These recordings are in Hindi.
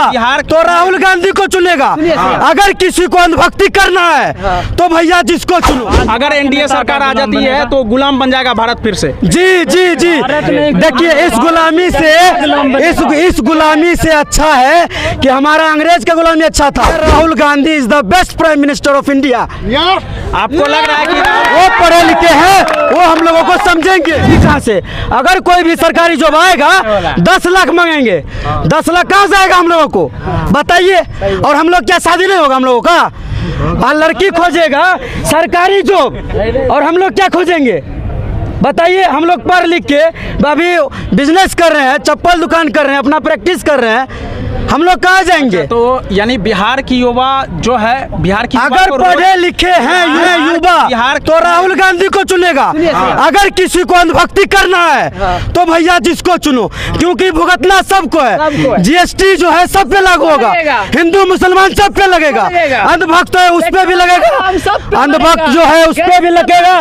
बिहार तो राहुल गांधी को चुनेगा। अगर किसी को अंधभक्ति करना है तो भैया जिसको चुनो। अगर एनडीए सरकार आ जाती है तो गुलाम बन जाएगा भारत फिर से। जी जी जी, देखिए इस गुलामी से अच्छा है कि हमारा अंग्रेज का गुलामी अच्छा था। Rahul Gandhi is the best prime minister of India. आपको लग रहा है कि वो पढ़े लिखे हैं, वो हम लोगों को समझेंगे। कहाँ से अगर कोई भी सरकारी जॉब आएगा 10 लाख मांगेंगे, 10 लाख कहाँ से आएगा हम लोगों को बताइए। और हम लोग क्या शादी नहीं होगा हम लोगों का? लड़की खोजेगा सरकारी जॉब और हम लोग क्या खोजेंगे बताइए। हम लोग पढ़ लिख के अभी बिजनेस कर रहे हैं, चप्पल दुकान कर रहे हैं, अपना प्रैक्टिस कर रहे हैं, हम लोग कहाँ जाएंगे? तो यानी बिहार की युवा जो है, बिहार की अगर पढ़े लिखे हैं युवा बिहार तो राहुल गांधी को चुनेगा। अगर किसी को अंधभक्ति करना है तो भैया जिसको चुनो, क्योंकि भुगतना सबको है। जीएसटी जो है सब पे लागू होगा, हिंदू मुसलमान सब पे लगेगा। अंधभक्त है उस पे भी लगेगा, अंधभक्त जो है उस पे भी लगेगा,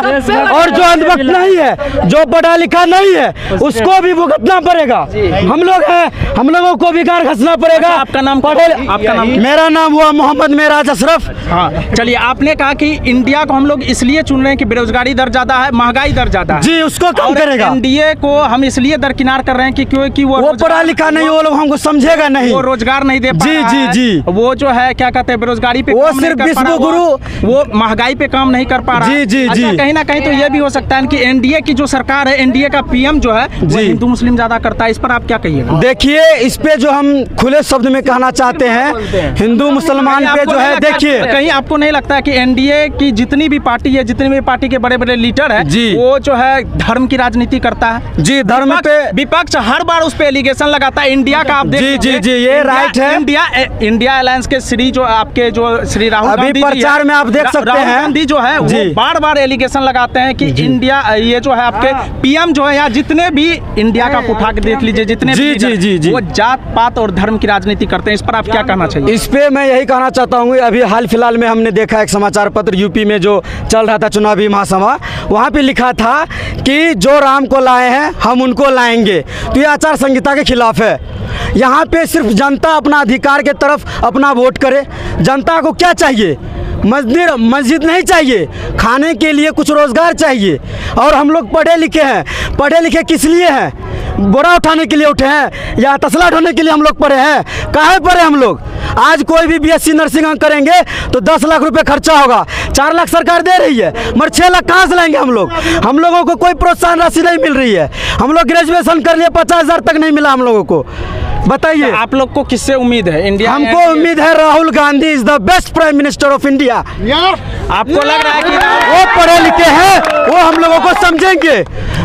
और जो अंधभक्त नहीं है, जो पढ़ा लिखा नहीं है, उसको भी भुगतना पड़ेगा। हम लोग हैं, हम लोगों को भी गार घसना पड़ेगा। आपका नाम आपका नाम? मेरा नाम हुआ मोहम्मद मेराज अशरफ। हाँ, चलिए, आपने कहा कि इंडिया को हम लोग इसलिए चुन रहे हैं कि बेरोजगारी दर ज्यादा है, महंगाई दर ज्यादा है। जी, उसको कम करेगा। एनडीए को हम इसलिए दरकिनार कर रहे हैं कि क्योंकि वो पढ़ा लिखा नहीं, वो लोग हमको समझेगा नहीं, वो रोजगार नहीं दे पा रहा है। जी जी, वो जो है क्या कहते हैं बेरोजगारी पे वो सिर्फ विश्व गुरु, वो महंगाई पे काम नहीं कर पा रहा है। जी जी, कहीं ना कहीं तो ये भी हो सकता है कि एनडीए की जो सरकार है, एनडीए का पीएम जो है वो हिंदू मुस्लिम ज्यादा करता है। इस पर आप क्या कहिएगा? देखिए, इस पे जो हम खुले शब्द में कहना चाहते हैं, हिंदू मुसलमान पे जो है, देखिए कहीं आपको नहीं लगता है कि एनडीए की जितनी भी पार्टी है, जितनी भी पार्टी के बड़े बड़े लीडर है, वो जो है धर्म की राजनीति करता है? जी, धर्म पे विपक्ष हर बार उस पे एलिगेशन लगाता है। इंडिया का आप जी जी जी, ये राइट है। इंडिया अलायंस के श्री जो आपके जो श्री राहुल अभी प्रचार में आप देख सकते हैं, राहुल गांधी जो है वो बार बार एलिगेशन लगाते हैं कि इंडिया, ये जो है आपके पीएम जो है, या जितने भी इंडिया का उठा के देख लीजिए, जितने भी वो जात पात और धर्म की राजनीति करते हैं। इस पर आप क्या कहना चाहिए? इस पे मैं यही कहना चाहता हूँ, अभी हाल फिलहाल में हमने देखा एक समाचार पत्र यूपी में जो चल रहा था चुनावी महासभा, वहाँ पे लिखा था कि जो राम को लाए हैं हम उनको लाएंगे। तो ये आचार संहिता के खिलाफ है। यहाँ पे सिर्फ जनता अपना अधिकार के तरफ अपना वोट करे। जनता को क्या चाहिए? मस्जिद नहीं चाहिए, खाने के लिए कुछ रोजगार चाहिए। और हम लोग पढ़े लिखे हैं, पढ़े लिखे किस लिए हैं? बोरा उठाने के लिए उठे हैं या तसला ढोने के लिए हम लोग पढ़े हैं? काहे पढ़े हम लोग? आज कोई भी बीएससी नर्सिंग करेंगे तो 10 लाख रुपए खर्चा होगा, 4 लाख सरकार दे रही है, मगर 6 लाख कहाँ से लाएंगे हम लोग? हम लोगों को कोई प्रोत्साहन राशि नहीं मिल रही है। हम लोग ग्रेजुएशन कर लिए, 50,000 तक नहीं मिला हम लोगों को। बताइए, तो आप लोग को किससे उम्मीद है? इंडिया, हमको उम्मीद है Rahul Gandhi is the best prime minister of India. आपको लग रहा है कि वो पढ़े लिखे हैं, वो हम लोगों को समझेंगे।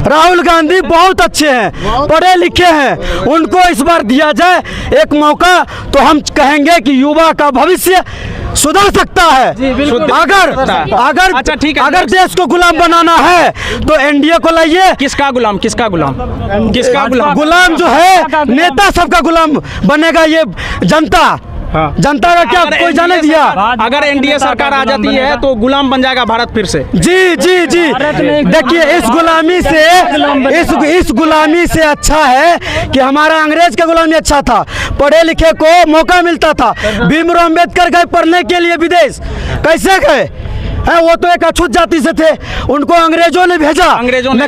राहुल गांधी बहुत अच्छे हैं, पढ़े लिखे हैं, उनको इस बार दिया जाए एक मौका तो हम कहेंगे कि युवा का भविष्य सुधर सकता है। अगर अच्छा ठीक है, अगर देश को गुलाम बनाना है तो एनडीए को लाइए। किसका गुलाम? किसका गुलाम? किसका गुलाम? गुलाम जो है नेता सबका गुलाम बनेगा ये जनता। हाँ। जनता का क्या कोई जाने दिया? अगर एनडीए सरकार आ जाती है तो गुलाम बन जाएगा भारत फिर से। जी जी जी, देखिए इस गुलामी से अच्छा है कि हमारा अंग्रेज का गुलामी अच्छा था। पढ़े लिखे को मौका मिलता था। भीमराव अम्बेडकर गए पढ़ने के लिए विदेश, कैसे गए? वो तो एक अछूत जाति से थे, उनको अंग्रेजों ने भेजा। अंग्रेजों ने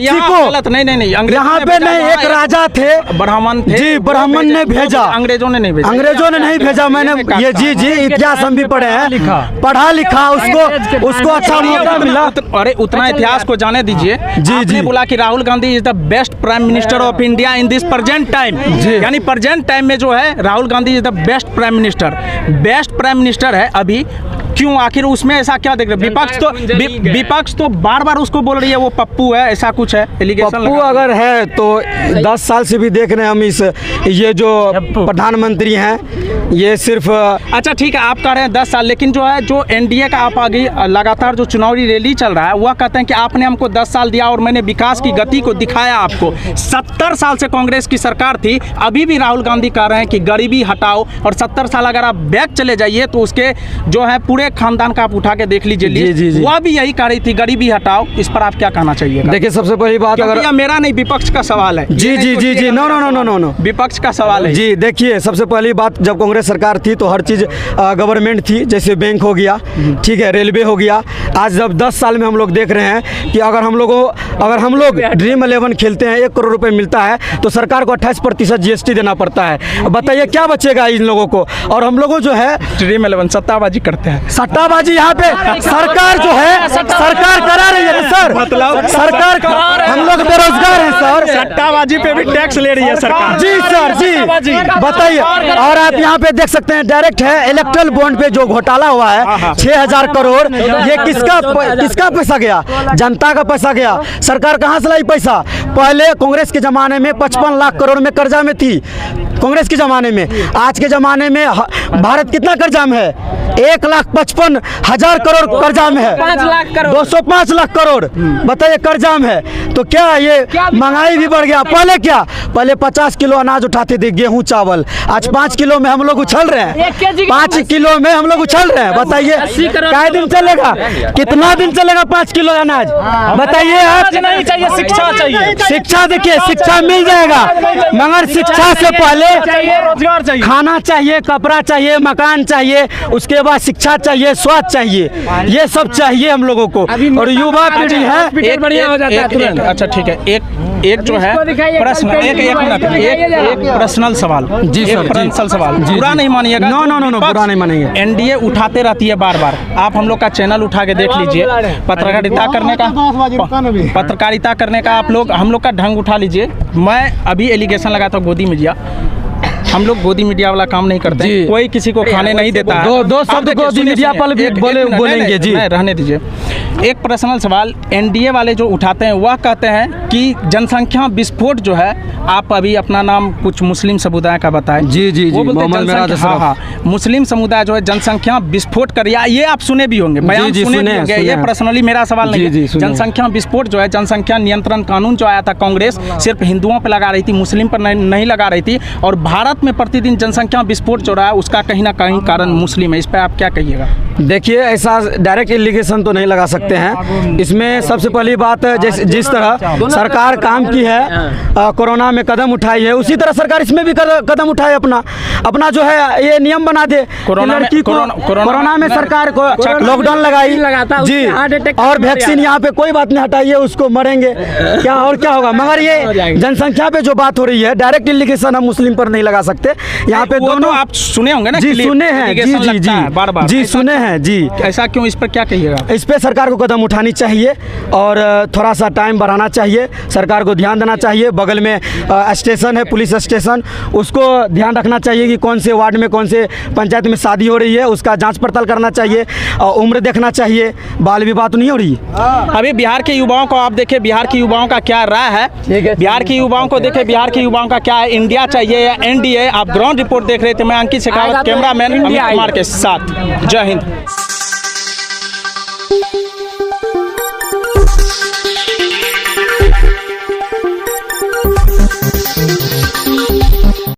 नहीं यहाँ पे नहीं, एक राजा थे, ब्राह्मण थे, जी, ब्राह्मण ने भेजा, अंग्रेजों ने नहीं भेजा। अंग्रेजों ने नहीं भेजा। मैंने ये जी इतिहास हम भी पढ़े हैं, पढ़ा लिखा, उसको अच्छा मौका मिला। अरे उतना इतिहास को जाने दीजिए। जी बोला कि Rahul Gandhi is the best prime minister of India in this present time. यानी प्रेजेंट टाइम में जो है Rahul Gandhi is the best prime minister है अभी। क्यों? आखिर उसमें ऐसा क्या देख रहे? विपक्ष तो बार बार उसको बोल रही है वो पप्पू है, ऐसा कुछ है एलिगेशन। पप्पू अगर है तो 10 साल से भी देख रहे हैं हम ये जो प्रधानमंत्री हैं, ये सिर्फ अच्छा ठीक है, आप कह रहे हैं 10 साल, लेकिन जो है जो एनडीए का आप आगे लगातार जो चुनावी रैली चल रहा है, वह कहते हैं कि आपने हमको 10 साल दिया और मैंने विकास की गति को दिखाया आपको। 70 साल से कांग्रेस की सरकार थी, अभी भी राहुल गांधी कह रहे हैं कि गरीबी हटाओ, और 70 साल अगर आप बैक चले जाइए तो उसके जो है पूरे एक खानदान का आप उठा के देख लीजिए जी, जी, लिस्ट, जी। वह भी यही कह रही थी गरीबी हटाओ। इस पर आप क्या कहना चाहिए? देखिए सबसे पहली बात, क्योंकि अगर यह मेरा नहीं, विपक्ष का सवाल है। जी जी जी जी no no no no no no विपक्ष का सवाल है। जी देखिए, सबसे पहली बात, जब कांग्रेस सरकार थी तो हर चीज़ गवर्नमेंट थी, जैसे बैंक हो गया, ठीक है, रेलवे हो गया। आज जब 10 साल में हम लोग देख रहे हैं कि अगर हम लोग ड्रीम 11 खेलते हैं 1 करोड़ रुपए मिलता है तो सरकार को 28% GST देना पड़ता है। बताइए क्या बचेगा इन लोगों को? और हम लोगों जो है ड्रीम 11 सट्टाबाजी करते हैं। सट्टाबाजी यहाँ पे सरकार जो है, सरकार करा रही है सर, मतलब सरकार, हम लोग बेरोजगार हैं सर, सट्टाबाजी पे भी टैक्स ले रही है सरकार। जी सर जी, बताइए। और आप यहाँ पे देख सकते हैं डायरेक्ट है, इलेक्ट्रल बॉन्ड पे जो घोटाला हुआ है 6000 करोड़, ये किसका पैसा गया? जनता का पैसा गया। सरकार कहाँ से लाई पैसा? पहले कांग्रेस के जमाने में 55 लाख करोड़ में कर्जा में थी, कांग्रेस के जमाने में। आज के जमाने में भारत कितना कर्जा में है? 1,55,000 करोड़ कर्जा में है, 205 लाख करोड़ बताइए कर्जा में है। तो क्या ये महंगाई भी बढ़ गया? पहले 50 किलो अनाज उठाते थे, गेहूं चावल, आज 5 किलो में हम लोग उछल रहे हैं, 5 किलो में हम लोग उछल रहे हैं। बताइए क्या दिन चलेगा? कितना दिन चलेगा 5 किलो अनाज? बताइए आप। नहीं चाहिए, शिक्षा चाहिए। शिक्षा देखिए, शिक्षा मिल जाएगा, मगर शिक्षा से पहले रोजगार चाहिए, खाना चाहिए, कपड़ा चाहिए, मकान चाहिए, उसके बाद शिक्षा चाहिए, स्वास्थ्य चाहिए, ये सब चाहिए हम लोगों को। और युवा पीढ़ी है, बढ़िया हो जाता है तुरंत। अच्छा ठीक है, एक जो है प्रश्न, एक पर्सनल सवाल। जी सर, पर्सनल सवाल, बुरा नहीं मानिएगा। नो नो नो नो, बुरा नहीं मानेंगे। एनडीए उठाते रहती है बार बार। आप हम लोग का चैनल उठा के देख लीजिए, पत्रकारिता करने का आप लोग, हम लोग का ढंग उठा लीजिए। मैं अभी एलिगेशन लगाता हूँ गोदी मीडिया, हम लोग गोदी मीडिया वाला काम नहीं करते हैं। कोई किसी को खाने नहीं देता है। दो शब्द गोदी मीडिया पर भी बोलेंगे जी, रहने दीजिए। एक पर्सनल सवाल एनडीए वाले जो उठाते हैं, वह कहते हैं कि जनसंख्या विस्फोट जो है, आप अभी अपना नाम कुछ मुस्लिम समुदाय का बताएं। जी जी जी, मोहम्मद मिराज अशरफ। हाँ, मुस्लिम समुदाय जो है जनसंख्या विस्फोट कर रहा है, ये आप सुने भी होंगे, बयान जी, सुने सुने भी होंगे। हैं, ये पर्सनली मेरा सवाल नहीं जी, है। सुने हैं। जनसंख्या विस्फोट जो है, जनसंख्या नियंत्रण कानून जो आया था, कांग्रेस सिर्फ हिंदुओं पर लगा रही थी, मुस्लिम पर नहीं लगा रही थी। और भारत में प्रतिदिन जनसंख्या विस्फोट जो रहा है, उसका कहीं ना कहीं कारण मुस्लिम है। इस पर आप क्या कहिएगा? देखिए, ऐसा डायरेक्ट एलिगेशन तो नहीं लगा सकते हैं। इसमें सबसे पहली बात, जिस तरह सरकार काम की है, कोरोना में कदम उठाई है, उसी तरह सरकार इसमें भी कदम उठाए। अपना जो है ये नियम बना दे, लड़की को कोरोना में सरकार को लॉकडाउन लगाई जी, और वैक्सीन यहाँ पे कोई बात नहीं हटाइए, उसको मरेंगे क्या और क्या होगा। मगर ये जनसंख्या पे जो बात हो रही है, डायरेक्ट एलिगेशन हम मुस्लिम पर नहीं लगा सकते। यहाँ पे दोनों आप सुने होंगे ना? जी सुने हैं, जी जी जी, बार-बार जी सुने हैं जी। ऐसा क्यों? इस पर क्या कहिएगा? इस पे सरकार को कदम उठानी चाहिए और थोड़ा सा टाइम बढ़ाना चाहिए, सरकार को ध्यान देना चाहिए। बगल में स्टेशन है, पुलिस स्टेशन, उसको ध्यान रखना चाहिए कि कौन से वार्ड में, कौन से पंचायत में शादी हो रही है, उसका जांच पड़ताल करना चाहिए, उम्र देखना चाहिए। बाल विवाह तो नहीं हो रही। अभी बिहार के युवाओं को आप देखें, बिहार के युवाओं का क्या राय है, बिहार के युवाओं को देखें, बिहार के युवाओं का क्या है, इंडिया चाहिए या एनडीए? आप ग्राउंड रिपोर्ट देख रहे थे, मैं अंकित शेखावत, कैमरामैन अमित कुमार के साथ। जय हिंद।